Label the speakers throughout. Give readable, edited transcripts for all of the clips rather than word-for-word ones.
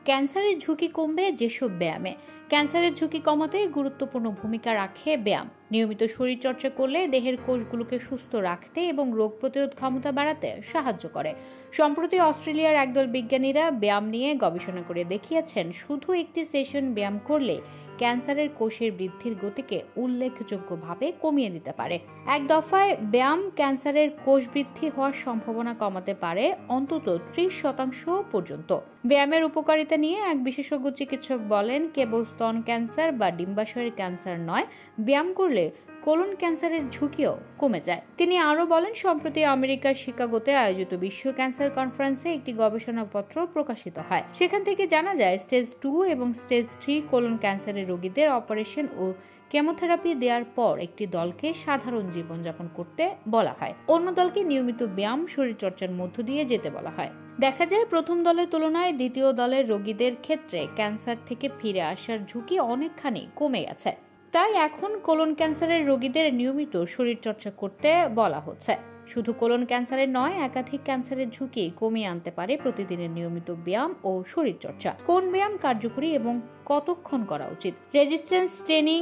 Speaker 1: ক্যান্সারের ঝুঁকি কমবে যেসব ব্যায়ামে। ক্যান্সারের ঝুঁকি কমাতে গুরুত্বপূর্ণ ভূমিকা রাখে ব্যায়াম। নিয়মিত শরীরচর্চা করলে দেহের কোষগুলোকে সুস্থ রাখতে এবং রোগ প্রতিরোধ ক্ষমতা বাড়াতে সাহায্য করে। সম্প্রতি অস্ট্রেলিয়ার একদল বিজ্ঞানীরা ব্যায়াম নিয়ে গবেষণা করে দেখিয়েছেন শুধু একটি সেশন ব্যায়াম করলে ক্যান্সারের কোষের বৃদ্ধির গতিকে উল্লেখযোগ্যভাবে কমিয়ে দিতে পারে। এক দফায় ব্যায়াম ক্যান্সারের কোষ বৃদ্ধি হওয়ার সম্ভাবনা কমাতে পারে অন্তত 30% পর্যন্ত। ব্যায়ামের উপকারিতা নিয়ে এক বিশেষজ্ঞ চিকিৎসক বলেন, কেবল স্তন ক্যান্সার বা ডিম্বাশয়ের ক্যান্সার নয়, ব্যায়াম করলে কোলন ক্যান্সারের ঝুঁকিও কমে যায়। তিনি আরও বলেন, সম্প্রতি আমেরিকার শিকাগোতে আয়োজিত বিশ্ব ক্যান্সার কনফারেন্সে একটি গবেষণাপত্র প্রকাশিত হয়। সেখান থেকে জানা যায় স্টেজ 2 এবং স্টেজ 3 কোলন ক্যান্সারের রোগীদের অপারেশন ও কেমোথেরাপি দেওয়ার পর একটি দলকে সাধারণ জীবনযাপন করতে বলা হয়, অন্য দলকে নিয়মিত ব্যায়াম শরীরচর্চার মধ্য দিয়ে যেতে বলা হয়। দেখা যায় প্রথম দলের তুলনায় দ্বিতীয় দলের রোগীদের ক্ষেত্রে ক্যান্সার থেকে ফিরে আসার ঝুঁকি অনেকখানি কমে গেছে। তাই এখন কোলন ক্যান্সারের রোগীদের নিয়মিত শরীরচর্চা করতে বলা হচ্ছে। শুধু কোলন ক্যান্সারের নয়, একাধিক ক্যান্সারের ঝুঁকি কমিয়ে আনতে পারে প্রতিদিনের নিয়মিত ব্যায়াম ও শরীরচর্চা। কোন ব্যায়াম কার্যকরী এবং কতক্ষণ করা উচিত? রেজিস্ট্যান্স ট্রেনিং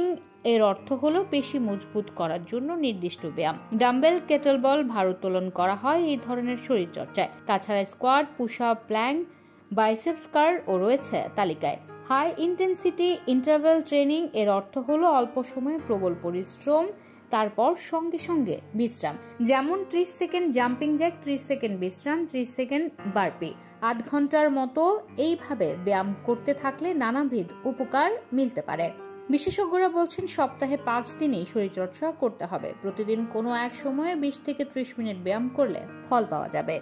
Speaker 1: এর অর্থ হলো পেশি মজবুত করার জন্য নির্দিষ্ট ব্যায়াম। ডাম্বেল, কেটলবল ভারোত্তোলন করা হয় এই ধরনের শরীরচর্চায়। তাছাড়া squat, push up, plank, biceps curl ও রয়েছে তালিকায়। হাই ইন্টেন্সিটি ইন্টারভ্যাল ট্রেনিং এর অর্থ হলো অল্প সময়ে প্রবল পরিশ্রম, তারপর সঙ্গে সঙ্গে বিশ্রাম, যেমন 30 সেকেন্ড জাম্পিং জ্যাক, 30 সেকেন্ড বিশ্রাম, 30 সেকেন্ড বার্পি। 8 ঘন্টার মতো এইভাবে ব্যায়াম করতে থাকলে নানাবিধ উপকার মিলতে পারে। বিশেষজ্ঞরা বলছেন সপ্তাহে 5 দিনই শরীরচর্চা করতে হবে। প্রতিদিন কোনো এক সময়ে 20 থেকে 30 মিনিট ব্যায়াম করলে ফল পাওয়া যাবে।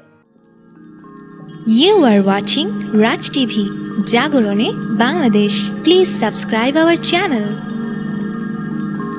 Speaker 2: You are watching Raj TV, Jagorone, Bangladesh. Please subscribe our channel.